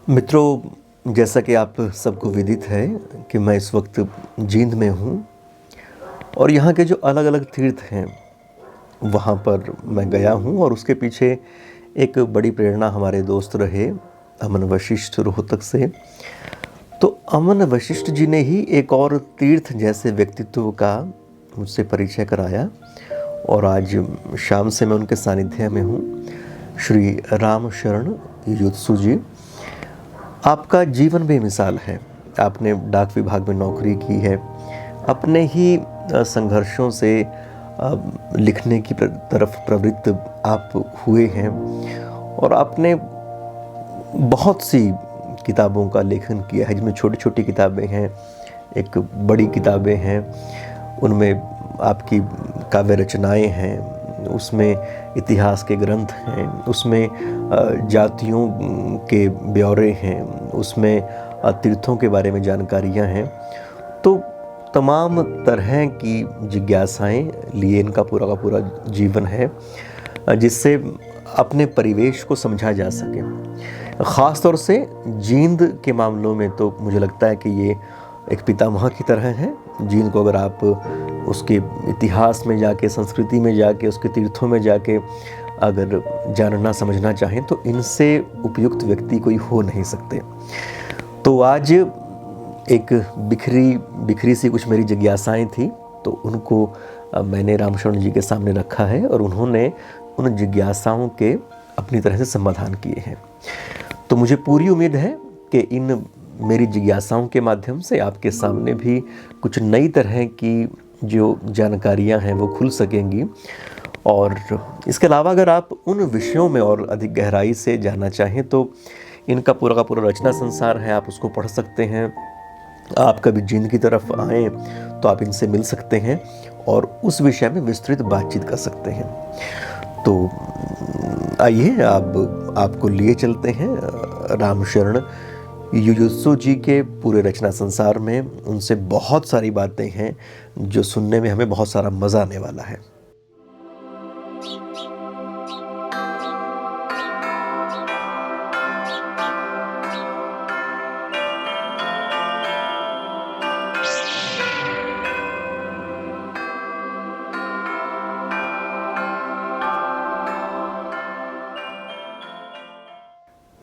मित्रों, जैसा कि आप सबको विदित है कि मैं इस वक्त जींद में हूँ और यहाँ के जो अलग अलग तीर्थ हैं वहाँ पर मैं गया हूँ और उसके पीछे एक बड़ी प्रेरणा हमारे दोस्त रहे अमन वशिष्ठ रोहतक से। तो अमन वशिष्ठ जी ने ही एक और तीर्थ जैसे व्यक्तित्व का मुझसे परिचय कराया और आज शाम से मैं उनके सानिध्य में हूँ। श्री राम शरण युयुत्सु जी, आपका जीवन बेमिसाल है। आपने डाक विभाग में नौकरी की है, अपने ही संघर्षों से लिखने की तरफ प्रवृत्त आप हुए हैं और आपने बहुत सी किताबों का लेखन किया है, जिसमें छोटी छोटी किताबें हैं, एक बड़ी किताबें हैं, उनमें आपकी काव्य रचनाएं हैं, उसमें इतिहास के ग्रंथ हैं, उसमें जातियों के ब्यौरे हैं, उसमें तीर्थों के बारे में जानकारियां हैं। तो तमाम तरह की जिज्ञासाएं लिए इनका पूरा का पूरा जीवन है, जिससे अपने परिवेश को समझा जा सके। ख़ास तौर से जींद के मामलों में तो मुझे लगता है कि ये एक पितामह की तरह है। जींद को अगर आप उसके इतिहास में जाके, संस्कृति में जाके, उसके तीर्थों में जाके अगर जानना समझना चाहें तो इनसे उपयुक्त व्यक्ति कोई हो नहीं सकते। तो आज एक बिखरी सी कुछ मेरी जिज्ञासाएं थी, तो उनको मैंने रामशरण जी के सामने रखा है और उन्होंने उन जिज्ञासाओं के अपनी तरह से समाधान किए हैं। तो मुझे पूरी उम्मीद है कि इन मेरी जिज्ञासाओं के माध्यम से आपके सामने भी कुछ नई तरह की जो जानकारियां हैं वो खुल सकेंगी। और इसके अलावा अगर आप उन विषयों में और अधिक गहराई से जानना चाहें तो इनका पूरा का पूरा रचना संसार है, आप उसको पढ़ सकते हैं। आप कभी जींद की तरफ आएँ तो आप इनसे मिल सकते हैं और उस विषय में विस्तृत बातचीत कर सकते हैं। तो आइए आपको लिए चलते हैं रामशरण युयुत्सु जी के पूरे रचना संसार में। उनसे बहुत सारी बातें हैं जो सुनने में हमें बहुत सारा मज़ा आने वाला है।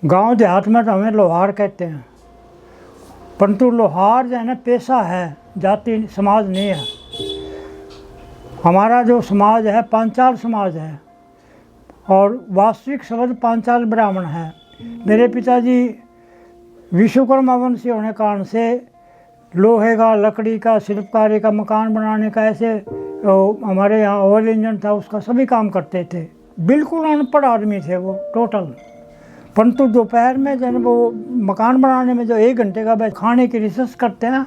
गांव देहात में तो हमें लोहार कहते हैं, परंतु लोहार जो है ना पेशा है, जाति समाज नहीं है। हमारा जो समाज है पांचाल समाज है और वास्तविक शब्द पांचाल ब्राह्मण है। मेरे पिताजी विश्वकर्मा वंशी होने कारण से लोहे का, लकड़ी का, शिल्पकारी का, मकान बनाने का, ऐसे हमारे यहाँ ऑयल इंजन था उसका सभी काम करते थे। बिल्कुल अनपढ़ आदमी थे वो टोटल। परंतु दोपहर में जब वो मकान बनाने में जो 1 घंटे का खाने की रिसर्च करते हैं,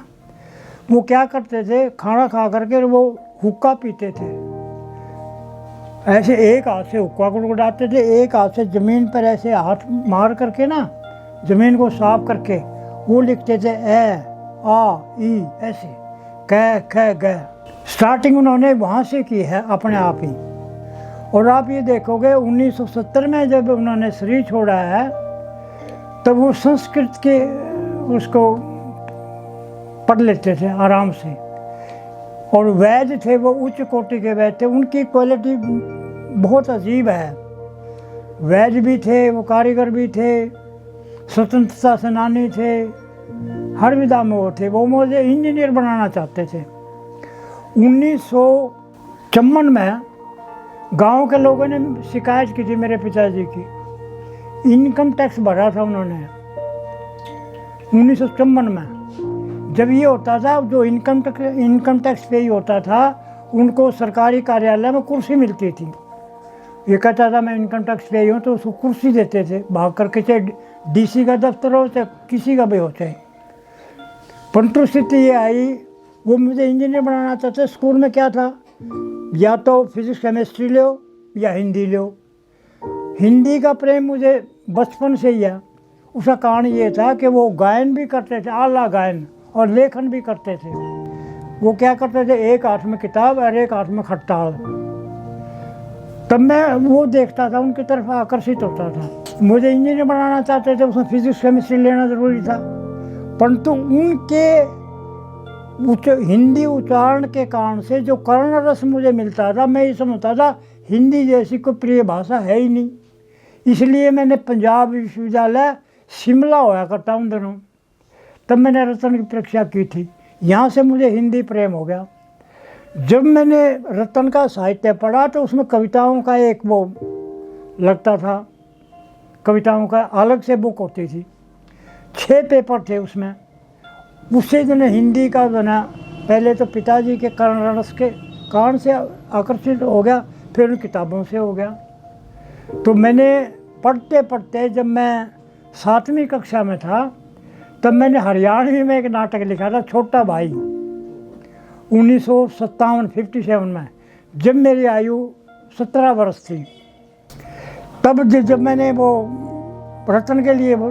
वो क्या करते थे, खाना खा करके वो हुक्का पीते थे। ऐसे एक हाथ से हुक्का को उड़ाते थे, एक हाथ से ज़मीन पर ऐसे हाथ मार करके ना ज़मीन को साफ करके वो लिखते थे ए आ ई, ऐसे कै ख ग। स्टार्टिंग उन्होंने वहाँ से की है अपने आप ही। और आप ये देखोगे 1970 में जब उन्होंने शरीर छोड़ा है तब वो संस्कृत के उसको पढ़ लेते थे आराम से। और वैद्य थे वो उच्च कोटि के वैद्य थे, उनकी क्वालिटी बहुत अजीब है। वैद्य भी थे, वो कारीगर भी थे, स्वतंत्रता सेनानी थे, हर विधा में वो थे। वो मुझे इंजीनियर बनाना चाहते थे। 1954 में गांव के लोगों ने शिकायत की थी मेरे पिताजी की। इनकम टैक्स भरा था उन्होंने 1954 में। जब ये होता था, जो इनकम टैक्स पे ही होता था, उनको सरकारी कार्यालय में कुर्सी मिलती थी। ये कहता था मैं इनकम टैक्स पे ही हूँ, तो उसको कुर्सी देते थे भाग करके, चाहे डीसी का दफ्तर हो चाहे किसी का भी हो चाहे। परंतु स्थिति ये आई, वो मुझे इंजीनियर बनाना चाहते। स्कूल में क्या था, या तो फिजिक्स केमिस्ट्री लो या हिंदी लो। हिंदी का प्रेम मुझे बचपन से ही है। उसका कारण ये था कि वो गायन भी करते थे, आला गायन, और लेखन भी करते थे। वो क्या करते थे, एक हाथ में किताब और एक हाथ में खट्टाल। तब मैं वो देखता था, उनकी तरफ आकर्षित होता था। मुझे इंजीनियर बनाना चाहते थे, उसमें फिजिक्स केमिस्ट्री लेना ज़रूरी था, परंतु उनके हिंदी उच्चारण के कारण से जो कर्ण रस मुझे मिलता था, मैं ये समझता था हिंदी जैसी कोई प्रिय भाषा है ही नहीं। इसलिए मैंने पंजाब विश्वविद्यालय शिमला होया करता उन दिनों, तब मैंने रतन की परीक्षा की थी। यहाँ से मुझे हिंदी प्रेम हो गया। जब मैंने रतन का साहित्य पढ़ा तो उसमें कविताओं का एक वो लगता था, कविताओं का अलग से बुक होती थी, 6 पेपर थे उसमें। उससे जो है हिंदी का जो है पहले तो पिताजी के कर्ण रस के कारण से आकर्षित हो गया, फिर उन किताबों से हो गया। तो मैंने पढ़ते पढ़ते जब मैं 7वीं कक्षा में था तब मैंने हरियाणवी में एक नाटक लिखा था, छोटा भाई, 1957 में, जब मेरी आयु 17 वर्ष थी। तब जब मैंने वो रतन के लिए वो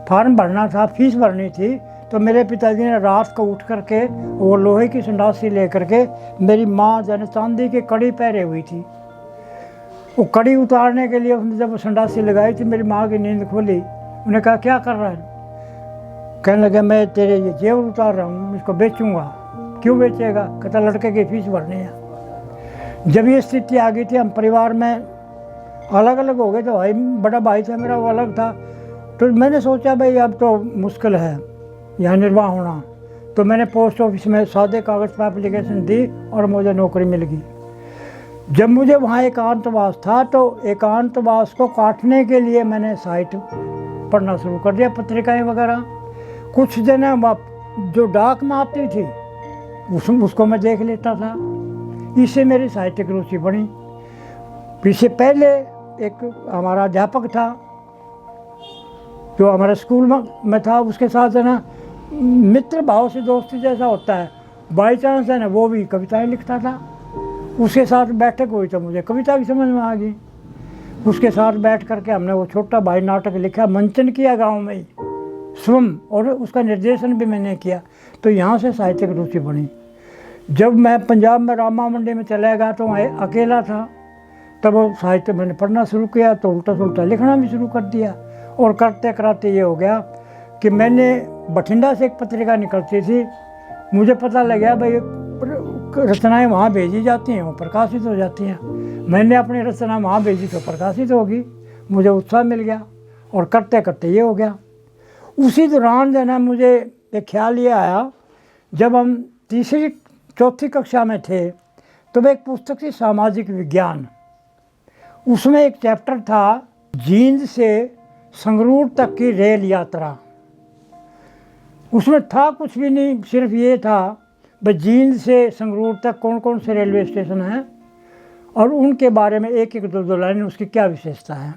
फार्म भरना था, फीस भरनी थी, तो मेरे पिताजी ने रात को उठ करके वो लोहे की संडासी ले करके, मेरी माँ जन चांदी की कड़ी पहरे हुई थी, वो कड़ी उतारने के लिए उसने जब वो संडासी लगाई थी, मेरी माँ की नींद खोली। उन्हें कहा क्या कर रहा है? कहने लगे मैं तेरे ये जेवर उतार रहा हूँ, इसको बेचूंगा। क्यों बेचेगा? कहता लड़के की फीस भरनी है। जब ये स्थिति आ गई थी, हम परिवार में अलग अलग हो गए, तो भाई बड़ा भाई था मेरा, वो अलग था। तो मैंने सोचा भाई अब तो मुश्किल है यहाँ निर्वाह होना, तो मैंने पोस्ट ऑफिस में सादे कागज़ पर एप्लीकेशन दी और मुझे नौकरी मिल गई। जब मुझे वहाँ एकांतवास था तो एकांतवास को काटने के लिए मैंने साहित्य पढ़ना शुरू कर दिया, पत्रिकाएं वगैरह। कुछ दिन जो डाक में आती थी उसको मैं देख लेता था, इससे मेरी साहित्यिक रुचि बढ़ी। इससे पहले एक हमारा अध्यापक था जो हमारे स्कूल में था, उसके साथ है ना मित्र भाव से दोस्ती जैसा होता है, बाई चांस है ना वो भी कविताएं लिखता था। उसके साथ बैठक हुई तो मुझे कविता भी समझ में आ गई। उसके साथ बैठ करके हमने वो छोटा भाई नाटक लिखा, मंचन किया गांव में ही स्वयं, और उसका निर्देशन भी मैंने किया। तो यहाँ से साहित्यिक रुचि बनी। जब मैं पंजाब में रामा मंडी में चला गया तो वहाँ अकेला था, तब वो साहित्य मैंने पढ़ना शुरू किया, तो उल्टा सुल्टा लिखना भी शुरू कर दिया। और करते कराते ये हो गया कि मैंने बठिंडा से एक पत्रिका निकलती थी, मुझे पता लग गया भाई रचनाएं वहाँ भेजी जाती हैं, वो प्रकाशित हो जाती हैं। मैंने अपनी रचना वहाँ भेजी तो प्रकाशित होगी, मुझे उत्साह मिल गया और करते करते ये हो गया। उसी दौरान जो है मुझे एक ख्याल ये आया, जब हम 3री-4थी कक्षा में थे तो वह एक पुस्तक थी सामाजिक विज्ञान, उसमें एक चैप्टर था जींद से संगरूर तक की रेल यात्रा। उसमें था कुछ भी नहीं, सिर्फ ये था भाई जींद से संगरूर तक कौन कौन से रेलवे स्टेशन हैं और उनके बारे में एक एक दो लाइन उसकी क्या विशेषता है।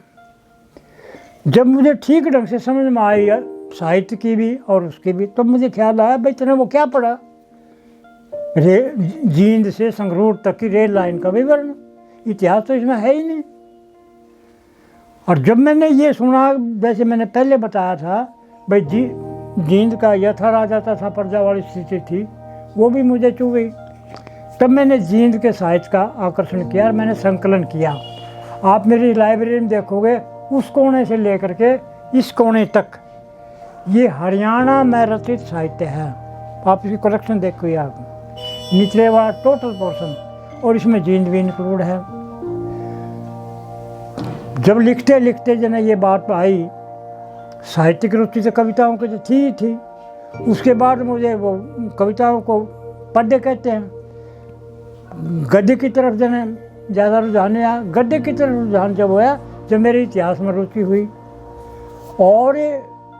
जब मुझे ठीक ढंग से समझ में आई साहित्य की भी और उसकी भी, तो मुझे ख्याल आया भाई तूने वो क्या पढ़ा, जींद से संगरूर तक की रेल लाइन का विवरण, इतिहास तो इसमें है ही नहीं। और जब मैंने ये सुना, जैसे मैंने पहले बताया था भाई जींद का यथा राजा तथा प्रजा वाली स्थिति थी, वो भी मुझे चुभ गई। तब मैंने जींद के साहित्य का आकर्षण किया और मैंने संकलन किया। आप मेरी लाइब्रेरी में देखोगे उस कोने से लेकर के इस कोने तक ये हरियाणा में रचित साहित्य है। आप इसकी कलेक्शन देखो, आप निचले वाला टोटल पोर्शन, और इसमें जींद भी इंक्लूड है। जब लिखते लिखते जब ये बात आई, साहित्यिक रुचि तो कविताओं की तो थी। उसके बाद मुझे वो कविताओं को पद्य कहते हैं, गद्य की तरफ जब ज़्यादा रुझान आया। गद्य की तरफ रुझान जब हुआ जब मेरे इतिहास में रुचि हुई। और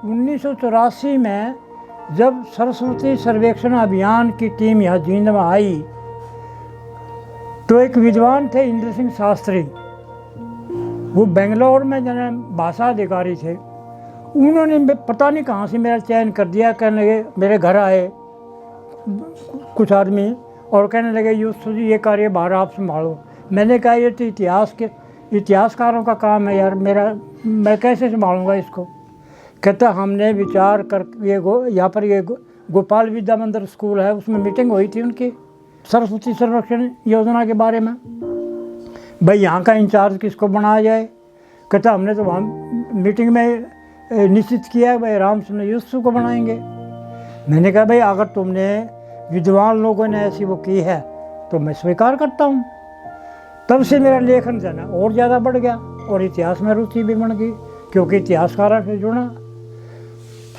1984 में जब सरस्वती सर्वेक्षण अभियान की टीम यहाँ जींद में आई, तो एक विद्वान थे इंद्र सिंह शास्त्री, वो बेंगलोर में जन भाषा अधिकारी थे। उन्होंने पता नहीं कहाँ से मेरा चयन कर दिया। कहने लगे, मेरे घर आए कुछ आदमी और कहने लगे यूसुफ जी ये कार्य बाहर आप संभालो। मैंने कहा ये तो इतिहासकारों का काम है यार, मैं कैसे संभालूंगा इसको। कहता हमने विचार कर यहाँ पर ये गोपाल विद्या मंदिर स्कूल है, उसमें मीटिंग हुई थी उनकी सरस्वती सर्वेक्षण योजना के बारे में, भाई यहाँ का इंचार्ज किसको बनाया जाए। कहता हमने तो वहाँ मीटिंग में निश्चित किया है भाई रामचंद्र यूसुफ को बनाएंगे। मैंने कहा भाई अगर तुमने विद्वान लोगों ने ऐसी वो की है तो मैं स्वीकार करता हूँ। तब से मेरा लेखन जो है ना और ज़्यादा बढ़ गया और इतिहास में रुचि भी बन गई, क्योंकि इतिहासकारों से जुड़ा।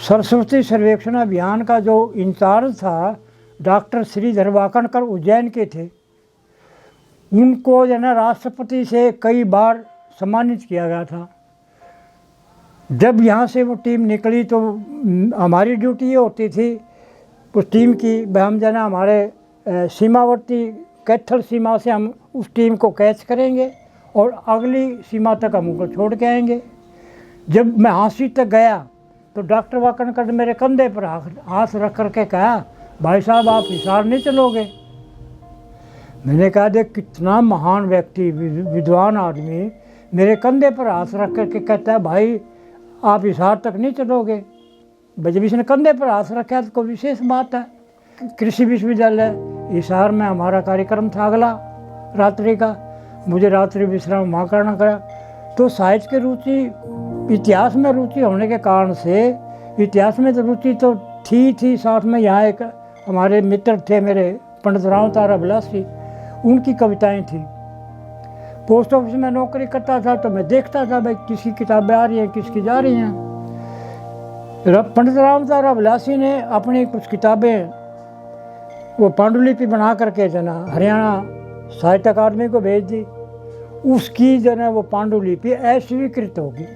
सरस्वती सर्वेक्षण अभियान का जो इंचार्ज था डॉक्टर श्रीधर वाकणकर उज्जैन के थे, उनको जो है ना राष्ट्रपति से कई बार सम्मानित किया गया था। जब यहाँ से वो टीम निकली तो हमारी ड्यूटी ये होती थी उस टीम की, हम जो है ना हमारे सीमावर्ती कैथल सीमा से हम उस टीम को कैच करेंगे और अगली सीमा तक हम उनको छोड़ के आएंगे। जब मैं हांसी तक गया तो डॉक्टर वाकणकर ने मेरे कंधे पर हाथ रख करके कहा, भाई साहब आप हिसार नहीं चलोगे। मैंने कहा देख कितना महान व्यक्ति, विद्वान आदमी मेरे कंधे पर हाथ रख करके कहता है भाई आप हिसार तक नहीं चलोगे। जब इसने कंधे पर हाथ रखा तो कोई विशेष बात है। कृषि विश्वविद्यालय हिसार में हमारा कार्यक्रम था अगला रात्रि का, मुझे रात्रि विश्राम वहाँ करना पड़ा। तो साहित्य की रुचि, इतिहास में रुचि होने के कारण से, इतिहास में तो रुचि तो थी साथ में यहाँ एक हमारे मित्र थे मेरे पंडित राम तारा बिलासी, उनकी कविताएं थी। पोस्ट ऑफिस में नौकरी करता था तो मैं देखता था भाई किसकी किताबें आ रही हैं किसकी जा रही हैं। पंडित राम तारा बिलासी ने अपनी कुछ किताबें वो पांडुलिपि बना करके जो ना हरियाणा साहित्य अकादमी को भेज दी। उसकी जो ना वो पांडुलिपि अस्वीकृत होगी,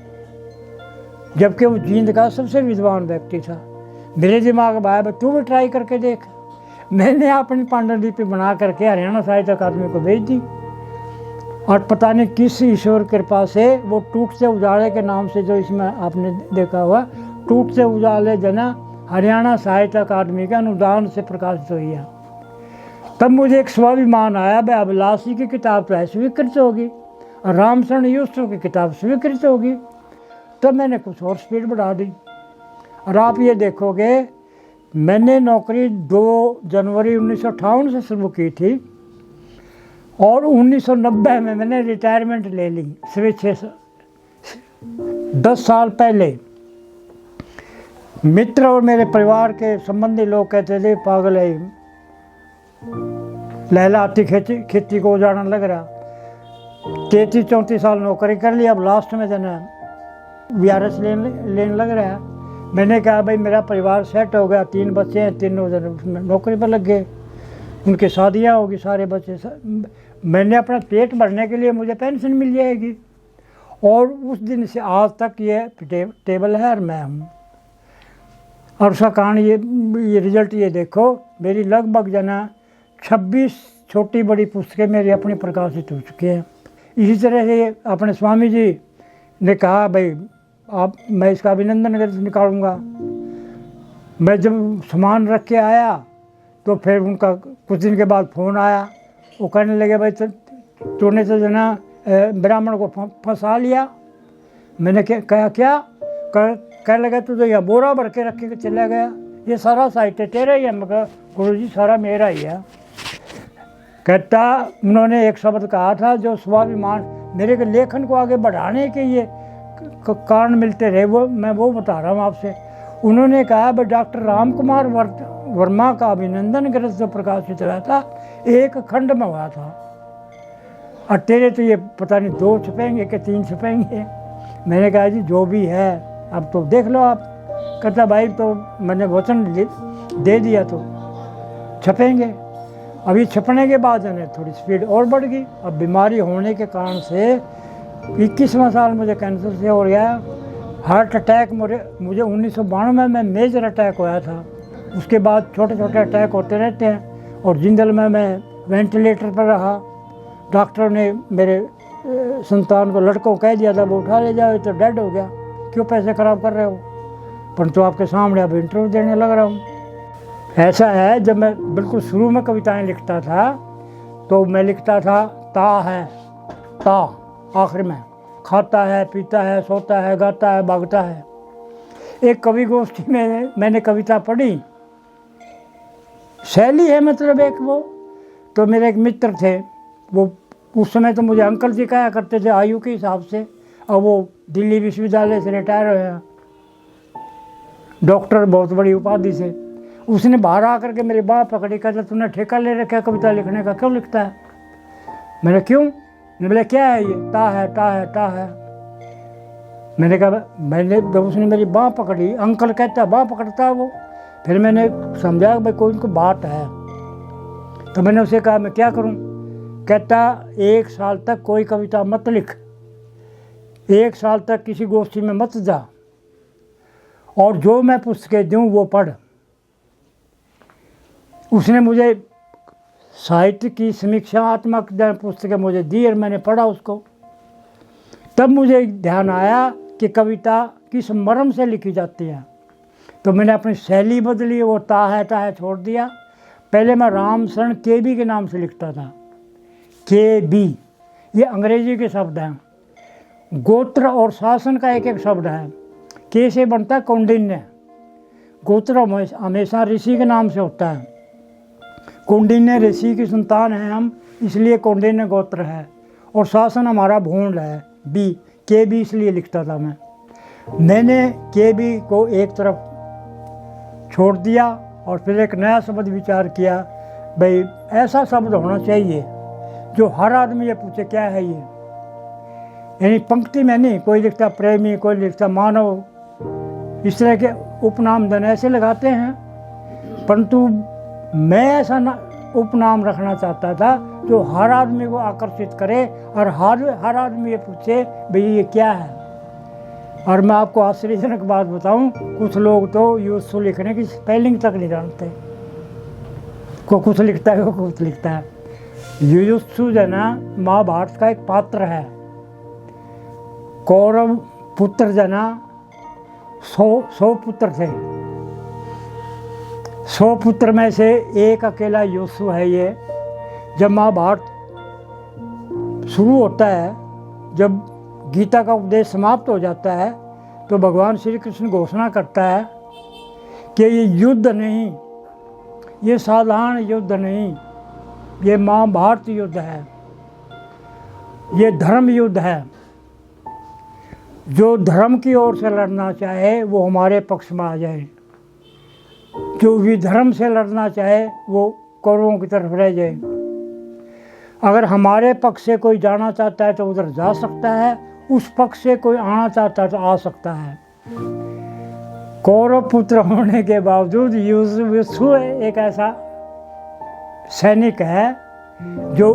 जबकि वो जींद का सबसे विद्वान व्यक्ति था। मेरे दिमाग में आया तू भी ट्राई करके देख। मैंने अपनी पांडुलिपि बना करके हरियाणा साहित्य अकादमी को भेज दी और पता नहीं किस ईश्वर कृपा से वो टूटते उजाले के नाम से, जो इसमें आपने देखा हुआ, टूटते उजाले जना हरियाणा साहित्य अकादमी के अनुदान से प्रकाशित हुई है। तब मुझे एक स्वाभिमान आया भाई अभिलाषी की किताब तो स्वीकृत होगी और रामचंद्र यूसुफ की किताब स्वीकृत होगी। तब मैंने कुछ और स्पीड बढ़ा दी और आप ये देखोगे मैंने नौकरी 2 जनवरी 1958 से शुरू की थी और 1990 में मैंने रिटायरमेंट ले ली। स्वेच्छा से 10 साल पहले मित्र और मेरे परिवार के संबंधी लोग कहते थे पागल है, लहलाती खेती को उजाड़ने लग रहा। 33-34 साल नौकरी कर ली, अब लास्ट में देना VRS लेने लग रहा है। मैंने कहा भाई मेरा परिवार सेट हो गया, 3 बच्चे हैं, तीनों उसमें नौकरी पर लग गए, उनकी शादियाँ होगी, सारे बच्चे। मैंने अपना पेट भरने के लिए मुझे पेंशन मिल जाएगी। और उस दिन से आज तक ये टेबल है और मैं हूँ। और उसका कारण ये रिजल्ट ये देखो, मेरी लगभग जना 26 छोटी बड़ी पुस्तकें मेरी अपनी प्रकाशित हो चुकी हैं। इसी तरह से अपने स्वामी जी ने कहा भाई आप, मैं इसका अभिनंदन करके निकालूंगा। मैं जब सामान रख के आया तो फिर उनका कुछ दिन के बाद फ़ोन आया, वो कहने लगे भाई तूने तो जना ब्राह्मण को फंसा लिया। मैंने कहा क्या? कह लगा तू तो यह बोरा भर के रख के चला गया, ये सारा साहित्य तेरा ही है। मैं कहा गुरु जी सारा मेरा ही है। कहता उन्होंने एक शब्द कहा था जो स्वाभिमान मेरे के लेखन को आगे बढ़ाने के ये कारण मिलते रहे, वो मैं वो बता रहा हूँ आपसे। उन्होंने कहा भाई डॉक्टर राम कुमार वर्मा का अभिनंदन ग्रंथ जो प्रकाशित हुआ था 1 खंड में हुआ था और तेरे तो ये पता नहीं 2 छपेंगे कि 3 छपेंगे। मैंने कहा जी जो भी है अब तो देख लो आप। कहता भाई तो मैंने वचन दे दिया तो छपेंगे। अभी छपने के बाद है थोड़ी स्पीड और बढ़ गई। अब बीमारी होने के कारण से 21वां साल मुझे कैंसर से हो गया। हार्ट अटैक मुझे 1992 में मेजर अटैक होया था। उसके बाद छोटे छोटे अटैक होते रहते हैं और जिंदल में मैं वेंटिलेटर पर रहा। डॉक्टर ने मेरे संतान को लड़कों कह दिया था वो उठा ले जाओ, तो डेड हो गया, क्यों पैसे खराब कर रहे हो। परंतु आपके सामने अब इंटरव्यू देने लग रहा हूँ। ऐसा है जब मैं बिल्कुल शुरू में कविताएं लिखता था तो मैं लिखता था ता है, ता आखिर में खाता है, पीता है, सोता है, गाता है, भागता है। एक कवि गोष्ठी में मैंने कविता पढ़ी, शैली है मतलब एक वो। तो मेरे एक मित्र थे, वो उस समय तो मुझे अंकल जी कहा करते थे आयु के हिसाब से, अब वो दिल्ली विश्वविद्यालय से रिटायर हुए हैं, डॉक्टर, बहुत बड़ी उपाधि से। उसने बाहर आकर के मेरी बात पकड़ी, कहता तूने ठेका ले रखा है कविता लिखने का, क्यों लिखता है? मैंने क्यों? बोले क्या है ये? ता है, ता है, ता है। मैंने कहा, मैंने जब उसने मेरी बाँह पकड़ी, अंकल कहता बाँह पकड़ता है वो। फिर मैंने समझा भाई कोई उनको बात है, तो मैंने उसे कहा मैं क्या करूं? कहता 1 साल तक कोई कविता मत लिख, 1 साल तक किसी गोष्ठी में मत जा, और जो मैं पुस्तकें दूं वो पढ़। उसने मुझे साहित्य की समीक्षात्मक पुस्तकें मुझे दी और मैंने पढ़ा उसको। तब मुझे ध्यान आया कि कविता किस मर्म से लिखी जाती है। तो मैंने अपनी शैली बदली, वो ता है छोड़ दिया। पहले मैं रामशरण केबी के नाम से लिखता था। केबी ये अंग्रेजी के शब्द हैं। गोत्र और शासन का एक एक शब्द है। के से बनता है कौंडिन्य। गोत्र हमेशा ऋषि के नाम से होता है। कौंडिन्य ऋषि की संतान है हम, इसलिए कौंडिन्य गोत्र है। और शासन हमारा भूंड है, बी। के बी इसलिए लिखता था मैंने के बी को एक तरफ छोड़ दिया और फिर एक नया शब्द विचार किया, भाई ऐसा शब्द होना चाहिए जो हर आदमी ये पूछे क्या है ये। यानी पंक्ति में नहीं, कोई लिखता प्रेमी, कोई लिखता मानव, इस तरह के उपनाम धन ऐसे लगाते हैं, परंतु मैं ऐसा उपनाम रखना चाहता था जो हर आदमी को आकर्षित करे और हर आदमी ये पूछे भाई ये क्या है। और मैं आपको आश्चर्यजनक बात बताऊं, कुछ लोग तो यूसु लिखने की स्पेलिंग तक नहीं जानते। को कुछ लिखता है, को कुछ लिखता है। यूसु जो ना महाभारत का एक पात्र है। कौरव पुत्र जना 100 पुत्र थे, 100 पुत्र में से एक अकेला यूसु है। ये जब महाभारत शुरू होता है, जब गीता का उपदेश समाप्त हो जाता है, तो भगवान श्री कृष्ण घोषणा करता है कि ये युद्ध नहीं, ये साधारण युद्ध नहीं, ये महाभारत युद्ध है, ये धर्म युद्ध है। जो धर्म की ओर से लड़ना चाहे वो हमारे पक्ष में आ जाए, जो विधर्म से लड़ना चाहे वो कौरवों की तरफ रह जाए। अगर हमारे पक्ष से कोई जाना चाहता है तो उधर जा सकता है, उस पक्ष से कोई आना चाहता है तो आ सकता है। कौरव पुत्र होने के बावजूद यूसु एक ऐसा सैनिक है जो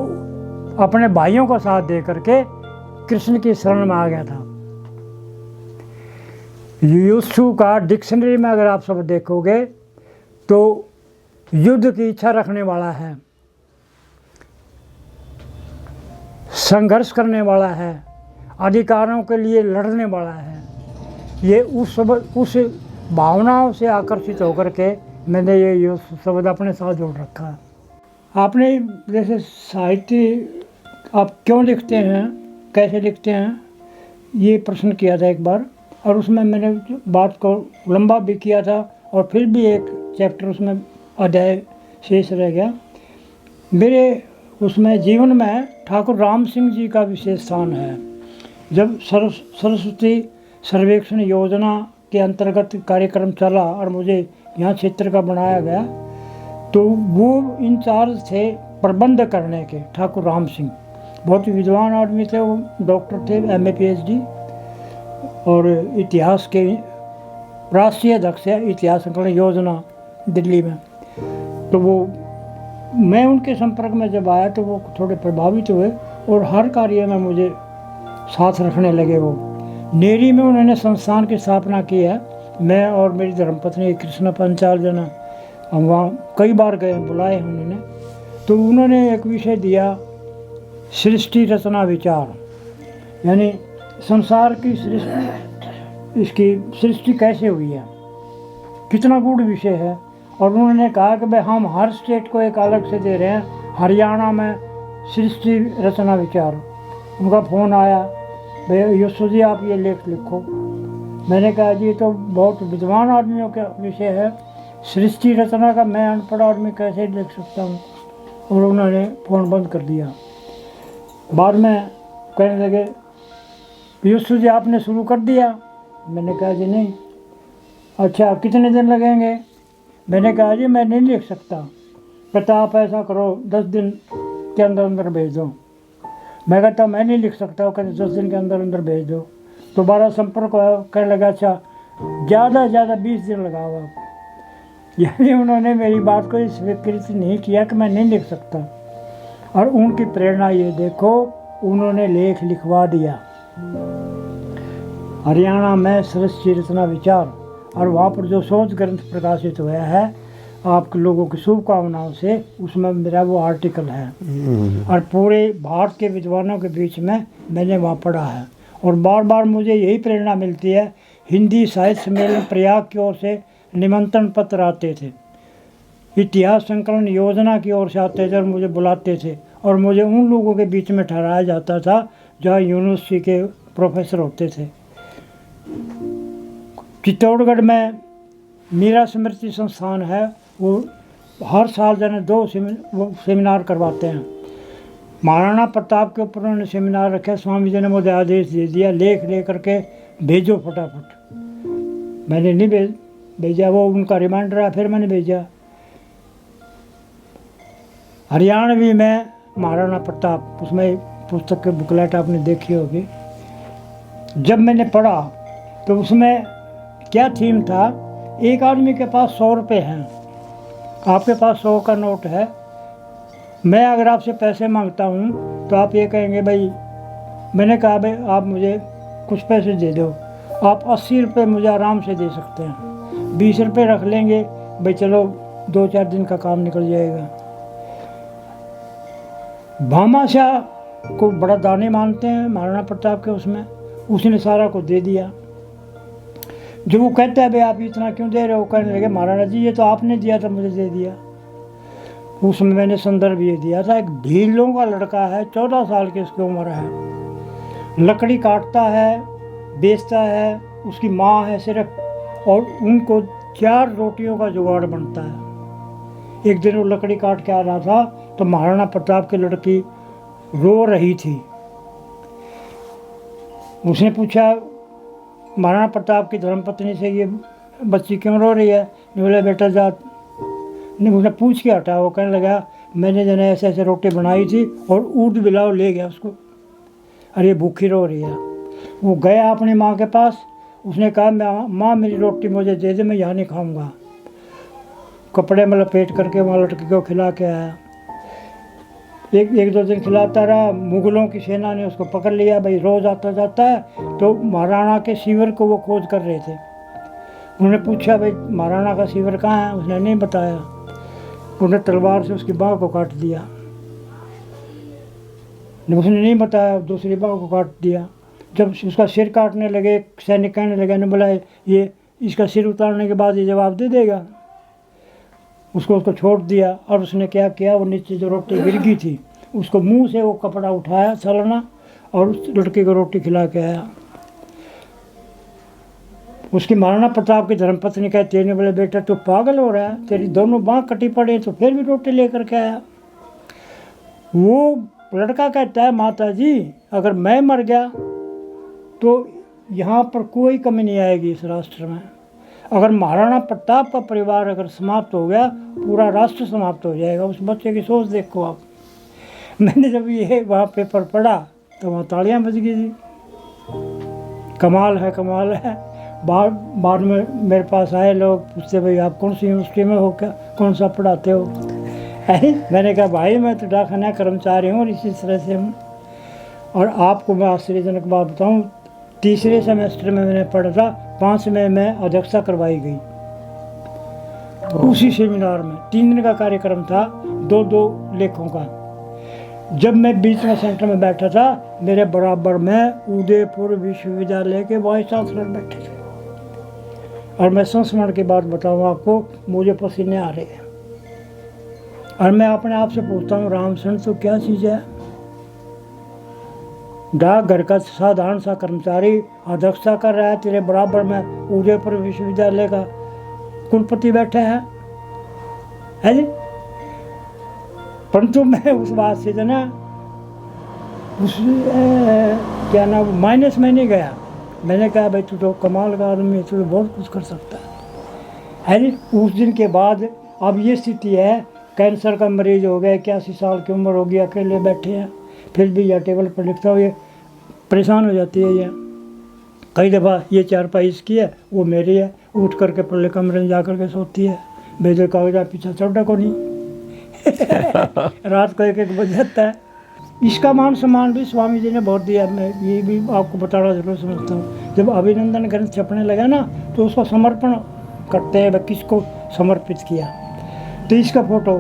अपने भाइयों का साथ दे करके कृष्ण की शरण में आ गया था। यूसु का डिक्शनरी में अगर आप सब देखोगे तो युद्ध की इच्छा रखने वाला है, संघर्ष करने वाला है, अधिकारों के लिए लड़ने वाला है। ये उस भावनाओं से आकर्षित होकर के मैंने ये शब्द अपने साथ जोड़ रखा है। आपने जैसे साहित्य आप क्यों लिखते हैं, कैसे लिखते हैं, ये प्रश्न किया था एक बार, और उसमें मैंने बात को लंबा भी किया था और फिर भी एक चैप्टर उसमें अध्याय शेष रह गया। मेरे उसमें जीवन में ठाकुर राम सिंह जी का विशेष स्थान है। जब सरस्वती सर्वेक्षण योजना के अंतर्गत कार्यक्रम चला और मुझे यहाँ क्षेत्र का बनाया गया, तो वो इंचार्ज थे प्रबंध करने के, ठाकुर राम सिंह। बहुत विद्वान आदमी थे, वो डॉक्टर थे, MA PhD, और इतिहास के राष्ट्रीय अध्यक्ष है इतिहास संकलन योजना दिल्ली में। तो वो मैं उनके संपर्क में जब आया तो वो थोड़े प्रभावित हुए और हर कार्य में मुझे साथ रखने लगे। वो नेरी में उन्होंने संस्थान की स्थापना की है। मैं और मेरी धर्मपत्नी कृष्ण पंचाल जना हम वहाँ कई बार गए, बुलाए उन्होंने। तो उन्होंने एक विषय दिया, सृष्टि रचना विचार, यानी संसार की सृष्टि, इसकी सृष्टि कैसे हुई है, कितना गूढ़ विषय है। और उन्होंने कहा कि भाई हम हर स्टेट को एक अलग से दे रहे हैं। हरियाणा में सृष्टि रचना विचार, उनका फ़ोन आया, भैया यूसु जी आप ये लेख लिखो। मैंने कहा जी तो बहुत विद्वान आदमियों का विषय है, सृष्टि रचना का मैं अनपढ़ आदमी कैसे लिख सकता हूँ। और उन्होंने फ़ोन बंद कर दिया। बाद में कहने लगे यूसुफ जी आपने शुरू कर दिया? मैंने कहा जी नहीं। अच्छा कितने दिन लगेंगे? मैंने कहा जी मैं नहीं लिख सकता। कहता आप ऐसा करो 10 दिन के अंदर अंदर भेज दो। मैं कहता मैं नहीं लिख सकता। वो कहते 10 दिन के अंदर अंदर भेज दो। दोबारा संपर्क करने लगा, अच्छा ज़्यादा से ज़्यादा 20 दिन लगाओ आप। यानी उन्होंने मेरी बात को स्वीकृत नहीं किया कि मैं नहीं लिख सकता। और उनकी प्रेरणा ये देखो, उन्होंने लेख लिखवा दिया हरियाणा में सरस्वती रचना विचार, और वहाँ पर जो शोध ग्रंथ प्रकाशित हुआ है आप लोगों की शुभकामनाओं से, उसमें मेरा वो आर्टिकल है। और पूरे भारत के विद्वानों के बीच में मैंने वहाँ पढ़ा है। और बार बार मुझे यही प्रेरणा मिलती है। हिंदी साहित्य सम्मेलन प्रयाग की ओर से निमंत्रण पत्र आते थे, इतिहास संकलन योजना की ओर से आते थे और मुझे बुलाते थे, और मुझे उन लोगों के बीच में ठहराया जाता था जहाँ यूनिवर्सिटी के प्रोफेसर होते थे। चित्तौड़गढ़ में मीरा स्मृति संस्थान है, वो हर साल जने 2 सेमिनार करवाते हैं। महाराणा प्रताप के ऊपर उन्होंने सेमिनार रखे। स्वामी जी ने मुझे आदेश दे दिया लेख ले करके भेजो फटाफट। मैंने नहीं भेजा, वो उनका रिमाइंडर आया, फिर मैंने भेजा। हरियाणवी में महाराणा प्रताप, उसमें पुस्तक के बुकलेट आपने देखी होगी। जब मैंने पढ़ा तो उसमें क्या थीम था, एक आदमी के पास 100 रुपये हैं, आपके पास 100 का नोट है, मैं अगर आपसे पैसे मांगता हूँ तो आप ये कहेंगे भाई, मैंने कहा भाई आप मुझे कुछ पैसे दे दो, आप 80 रुपये मुझे आराम से दे सकते हैं, 20 रुपये रख लेंगे भाई, चलो 2-4 दिन का काम निकल जाएगा। भामाशाह को बड़ा दानी मानते हैं महाराणा प्रताप के, उसमें उसने सारा को दे दिया। जो वो कहता है भाई आप इतना क्यों दे रहे हो, कहने लगे महाराणा जी ये तो आपने दिया था, मुझे दे दिया। उसमें मैंने संदर्भ ये दिया था, एक भीलों का लड़का है, 14 साल की उसकी उम्र है, लकड़ी काटता है, बेचता है, उसकी माँ है सिर्फ, और उनको 4 रोटियों का जुगाड़ बनता है। एक दिन वो लकड़ी काट के आ रहा था तो महाराणा प्रताप की लड़की रो रही थी। उसने पूछा महाराणा प्रताप की धर्मपत्नी से, ये बच्ची क्यों रो रही है? नहीं बोले बेटा जा, नहीं उसने पूछ के हटा। वो कहने लगा मैंने जने ऐसे ऐसे रोटी बनाई थी और ऊँट बिलाव ले गया उसको, अरे भूखी रो रही है। वो गया अपनी माँ के पास, उसने कहा माँ मेरी रोटी मुझे दे दे, मैं यहाँ नहीं खाऊंगा। कपड़े में लपेट करके वहाँ लड़की को खिला के आया। एक 2 दिन खिलाता रहा। मुगलों की सेना ने उसको पकड़ लिया, भाई रोज़ आता जाता है। तो महाराणा के शिविर को वो खोज कर रहे थे। उन्होंने पूछा भाई महाराणा का शिविर कहाँ है? उसने नहीं बताया। उन्होंने तलवार से उसकी बाँह को काट दिया। उसने नहीं बताया, दूसरी बाँह को काट दिया। जब उसका सिर काटने लगे, एक सैनिक कहने लगे, ने बोला ये इसका सिर उतारने के बाद ये जवाब दे देगा। उसको छोड़ दिया। और उसने क्या किया, वो नीचे जो रोटी गिर गई थी उसको मुंह से वो कपड़ा उठाया छलना और उस लड़के को रोटी खिला के आया। उसकी महाराणा प्रताप की धर्मपत्नी कहती है, बोले बेटा तू पागल हो रहा है, तेरी दोनों बाँह कटी पड़े तो फिर भी रोटी लेकर के आया। वो लड़का कहता है माता जी अगर मैं मर गया तो यहाँ पर कोई कमी नहीं आएगी इस राष्ट्र में। अगर महाराणा प्रताप का परिवार अगर समाप्त हो गया, पूरा राष्ट्र समाप्त हो जाएगा। उस बच्चे की सोच देखो आप। मैंने जब ये वहाँ पेपर पढ़ा तो वहाँ तालियां बज गई थी। कमाल है, कमाल है। बाद में मेरे पास आए लोग, पूछते भाई आप कौन सी यूनिवर्सिटी में हो, क्या कौन सा पढ़ाते हो? मैंने कहा भाई मैं तो डाकखाना कर्मचारी हूँ और इसी तरह से हूँ। और आपको मैं आश्चर्यजनक बात बताऊँ, तीसरे सेमेस्टर में मैंने पढ़ा था, 5वें में अध्यक्षता करवाई गई उसी सेमिनार में। 3 दिन का कार्यक्रम था, 2 लेखों का। जब मैं बीच में सेंटर में बैठा था, मेरे बराबर में उदयपुर विश्वविद्यालय के वाइस चांसलर बैठे थे। और मैं संस्मरण की बात बताऊँ आपको, मुझे पसीने आ रहे हैं। और मैं अपने आप से पूछता हूँ रामचंद्र तो क्या चीज़ है? डाकघर का साधारण सा कर्मचारी अध्यक्षता कर रहा है, तेरे बराबर में उदयपुर विश्वविद्यालय का कुलपति बैठे है जी। परंतु मैं उस बात से जो ना क्या ना माइनस में नहीं गया। मैंने कहा भाई तू तो कमाल का आदमी है, तू तो बहुत कुछ कर सकता है जी। उस दिन के बाद अब ये स्थिति है, कैंसर का मरीज हो गया, 81 साल की उम्र हो गई, अकेले बैठे हैं, फिर भी यह टेबल पर लिखता हूँ, ये परेशान हो जाती है। ये कई दफ़ा ये चारपाई इसकी है, वो मेरी है, उठ करके पहले कमरे में जा कर के सोती है, भेजो कागजात पीछे चढ़ा को नहीं रात को 1-1 बज जाता है। इसका मान सम्मान भी स्वामी जी ने बहुत दिया। मैं ये भी आपको बताना जरूर समझता हूँ। जब अभिनंदन ग्रंथ छपने लगा ना तो उसका समर्पण करते हैं, किसको समर्पित किया। तो इसका फोटो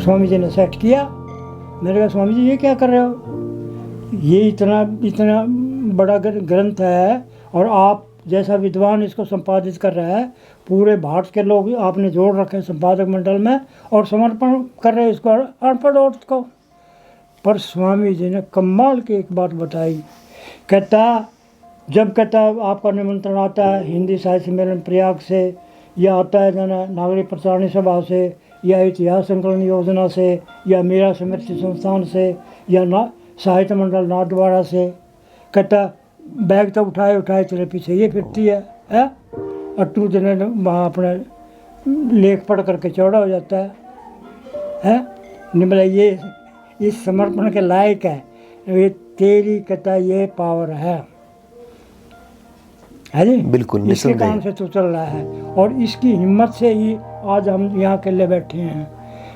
स्वामी जी ने सेट किया। मैंने कहा स्वामी जी ये क्या कर रहे हो, ये इतना इतना बड़ा ग्रंथ है और आप जैसा विद्वान इसको संपादित कर रहा है, पूरे भारत के लोग आपने जोड़ रखे हैं संपादक मंडल में और समर्पण कर रहे हैं इसको अनपढ़ औरत को। पर स्वामी जी ने कमाल की एक बात बताई। कहता आपका निमंत्रण आता है हिंदी साहित्य सम्मेलन प्रयाग से, या आता है जना नागरिक प्रसारणी सभा से, या इतिहास संकलन योजना से, या मीरा स्मृति संस्थान से, या साहित्य मंडल नाथद्वारा से, कहता बैग तो उठाए तेरे पीछे ये फिरती है? अट्टू जने वहाँ अपने लेख पढ़ करके चौड़ा हो जाता है? निमला ये इस समर्पण के लायक है, ये तेरी कहता ये पावर है जी। बिल्कुल, इसके काम से तो चल रहा है और इसकी हिम्मत से ही आज हम यहाँ अकेले बैठे हैं।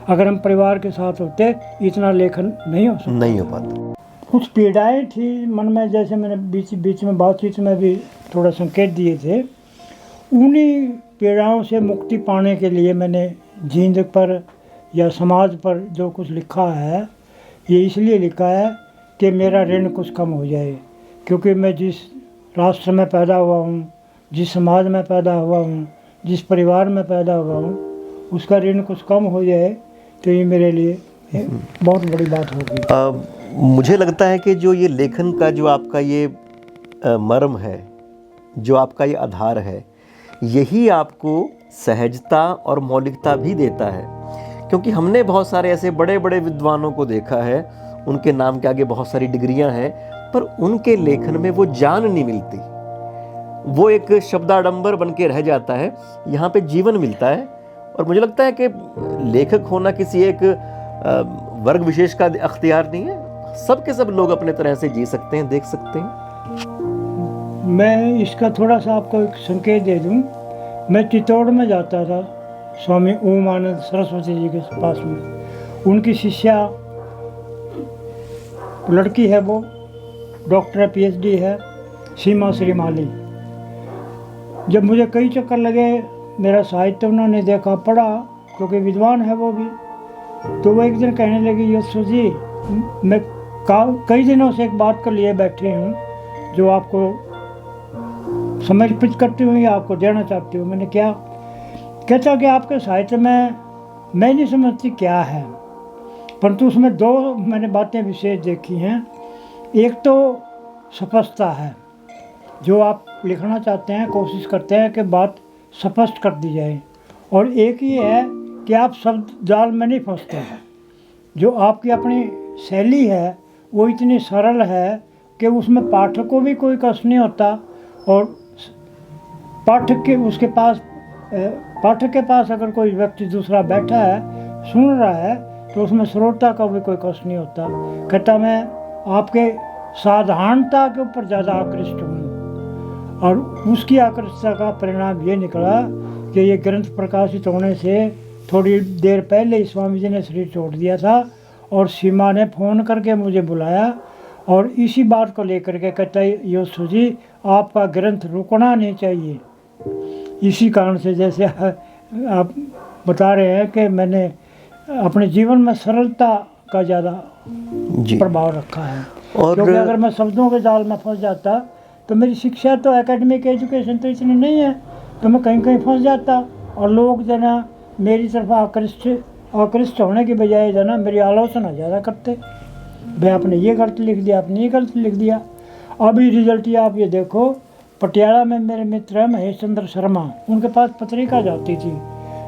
अगर हम परिवार के साथ होते इतना लेखन नहीं हो पाता। कुछ पीड़ाएं थी मन में, जैसे मैंने बीच में बातचीत में भी थोड़ा संकेत दिए थे। उन्हीं पीड़ाओं से मुक्ति पाने के लिए मैंने जींद पर या समाज पर जो कुछ लिखा है, ये इसलिए लिखा है कि मेरा ऋण कुछ कम हो जाए। क्योंकि मैं जिस राष्ट्र में पैदा हुआ हूँ, जिस समाज में पैदा हुआ हूँ, जिस परिवार में पैदा हुआ हूँ, उसका ऋण कुछ कम हो जाए तो ये मेरे लिए बहुत बड़ी बात होगी। मुझे लगता है कि जो ये लेखन का जो आपका ये मर्म है, जो आपका ये आधार है, यही आपको सहजता और मौलिकता भी देता है। क्योंकि हमने बहुत सारे ऐसे बड़े बड़े विद्वानों को देखा है, उनके नाम के आगे बहुत सारी डिग्रियां हैं, पर उनके लेखन में वो जान नहीं मिलती, वो एक शब्दाडंबर बन के रह जाता है। यहाँ पे जीवन मिलता है। और मुझे लगता है कि लेखक होना किसी एक वर्ग विशेष का अख्तियार नहीं है, सब के सब लोग अपने तरह से जी सकते हैं, देख सकते हैं। मैं इसका थोड़ा सा आपको एक संकेत दे दूं। मैं चित्तौड़ में जाता था स्वामी ओम आनंद सरस्वती जी के पास में। उनकी शिष्या लड़की है, वो डॉक्टर है, PhD है, सीमा श्रीमाली। जब मुझे कई चक्कर लगे, मेरा साहित्य उन्होंने देखा, पढ़ा, क्योंकि विद्वान है वो भी, तो वो एक दिन कहने लगी यशो जी मैं कई दिनों से एक बात को लिए बैठे हूँ जो आपको समर्पित करती हूँ या आपको देना चाहती हूँ। मैंने क्या? कहता कि आपके साहित्य में मैं नहीं समझती क्या है, परंतु उसमें 2 मैंने बातें विशेष देखी हैं। एक तो स्पष्टता है, जो आप लिखना चाहते हैं कोशिश करते हैं कि बात स्पष्ट कर दी जाए, और एक ये है कि आप शब्द जाल में नहीं फंसते हैं। जो आपकी अपनी शैली है वो इतनी सरल है कि उसमें पाठक को भी कोई कष्ट नहीं होता, और पाठक के पास अगर कोई व्यक्ति दूसरा बैठा है सुन रहा है तो उसमें श्रोता का भी कोई कष्ट नहीं होता। कहता मैं आपके साधारणता के ऊपर ज़्यादा आकृष्ट हूँ, और उसकी आकृष्टता का परिणाम ये निकला कि ये ग्रंथ प्रकाशित होने से थोड़ी देर पहले ही स्वामी जी ने शरीर छोड़ दिया था, और सीमा ने फ़ोन करके मुझे बुलाया और इसी बात को लेकर के कहता है योशु जी आपका ग्रंथ रुकना नहीं चाहिए। इसी कारण से जैसे आप बता रहे हैं कि मैंने अपने जीवन में सरलता का ज़्यादा प्रभाव रखा है। और क्योंकि अगर मैं शब्दों के जाल में फंस जाता तो मेरी शिक्षा तो एकेडमिक एजुकेशन तो इतनी नहीं है, तो मैं कहीं कहीं फंस जाता और लोग जो ना मेरी तरफ आकृष्ट होने की बजाय जो ना मेरी आलोचना ज़्यादा करते, भाई आपने ये गलत लिख दिया, आपने ये गलत लिख दिया। अभी रिजल्ट ये आप ये देखो, पटियाला में मेरे मित्र हैं महेश चंद्र शर्मा, उनके पास पत्रिका जाती थी,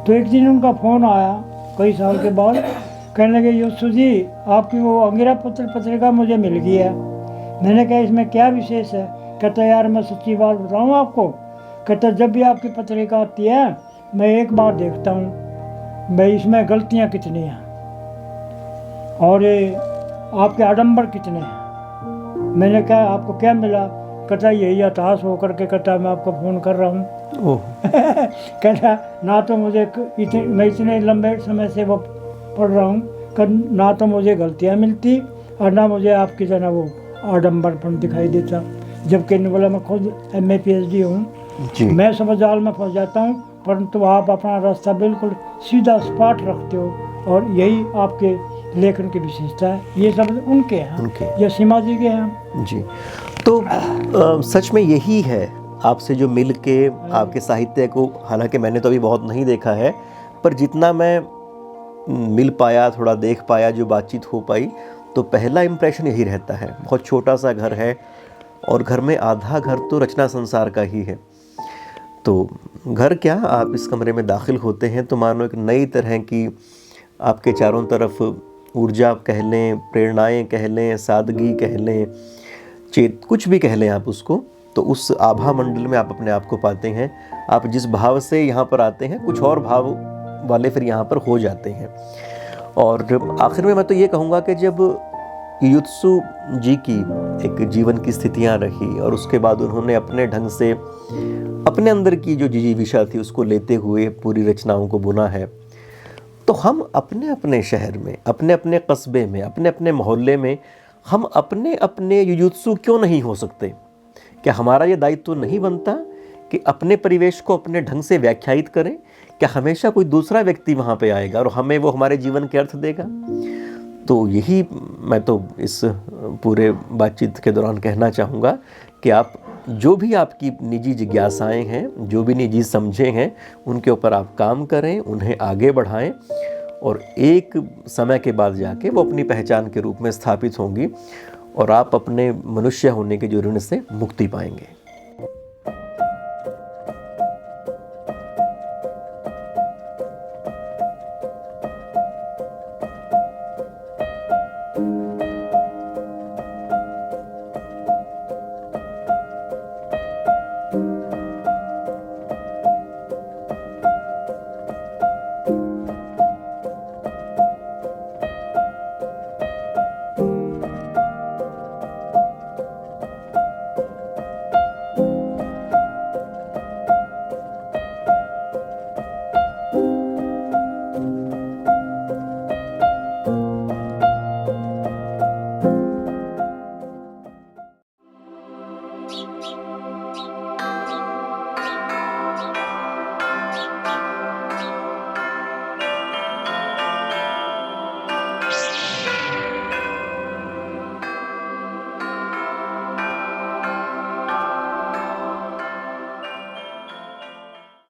तो एक दिन उनका फ़ोन आया कई साल के बाद, कहने लगे योशु जी आपकी वो अंगिरा पत्रिका मुझे मिल गई है, मैंने कहा इसमें क्या विशेष है? कहता यार मैं सच्ची बात बताऊं आपको, कहता जब भी आपकी पत्रिका आती है मैं एक बार देखता हूँ भाई इसमें गलतियाँ कितनी हैं और ये आपके आडंबर कितने हैं। मैंने कहा आपको क्या मिला? कहता यही हताश होकर के कहता मैं आपको फ़ोन कर रहा हूँ। कहता ना तो मुझे मैं इतने लंबे समय से वो पढ़ रहा हूँ, ना तो मुझे गलतियाँ मिलती और ना मुझे आपकी जो ना वो आडंबरपन दिखाई देता। जबकि बोला मैं खुद MA PhD हूँ, मैं सब जाल में फंस जाता हूँ, परंतु आप अपना रास्ता बिल्कुल सीधा सपाट रखते हो और यही आपके लेखन की विशेषता है। ये सब उनके हैं, ये सीमा जी के हैं जी। तो सच में यही है आपसे जो मिल के आपके साहित्य को, हालांकि मैंने तो अभी बहुत नहीं देखा है, पर जितना मैं मिल पाया, थोड़ा देख पाया, जो बातचीत हो पाई, तो पहला इम्प्रेशन यही रहता है। बहुत छोटा सा घर है और घर में आधा घर तो रचना संसार का ही है। तो घर क्या, आप इस कमरे में दाखिल होते हैं तो मानो एक नई तरह की आपके चारों तरफ ऊर्जा कह लें, प्रेरणाएं कह लें, सादगी कह लें, कुछ भी कह लें आप उसको, तो उस आभा मंडल में आप अपने आप को पाते हैं। आप जिस भाव से यहाँ पर आते हैं कुछ और भाव वाले फिर यहाँ पर हो जाते हैं। और आखिर में मैं तो ये कहूँगा कि जब युयुत्सु जी की एक जीवन की स्थितियाँ रही और उसके बाद उन्होंने अपने ढंग से अपने अंदर की जो जिजीविषा थी उसको लेते हुए पूरी रचनाओं को बुना है, तो हम अपने अपने शहर में, अपने अपने कस्बे में, अपने अपने मोहल्ले में हम अपने अपने युयुत्सु क्यों नहीं हो सकते? क्या हमारा ये दायित्व नहीं बनता कि अपने परिवेश को अपने ढंग से व्याख्यायित करें? क्या हमेशा कोई दूसरा व्यक्ति वहाँ पे आएगा और हमें वो हमारे जीवन के अर्थ देगा? तो यही मैं तो इस पूरे बातचीत के दौरान कहना चाहूँगा कि आप जो भी आपकी निजी जिज्ञासाएं हैं, जो भी निजी समझे हैं, उनके ऊपर आप काम करें, उन्हें आगे बढ़ाएं और एक समय के बाद जाके वो अपनी पहचान के रूप में स्थापित होंगी और आप अपने मनुष्य होने के जो ऋण से मुक्ति पाएंगे।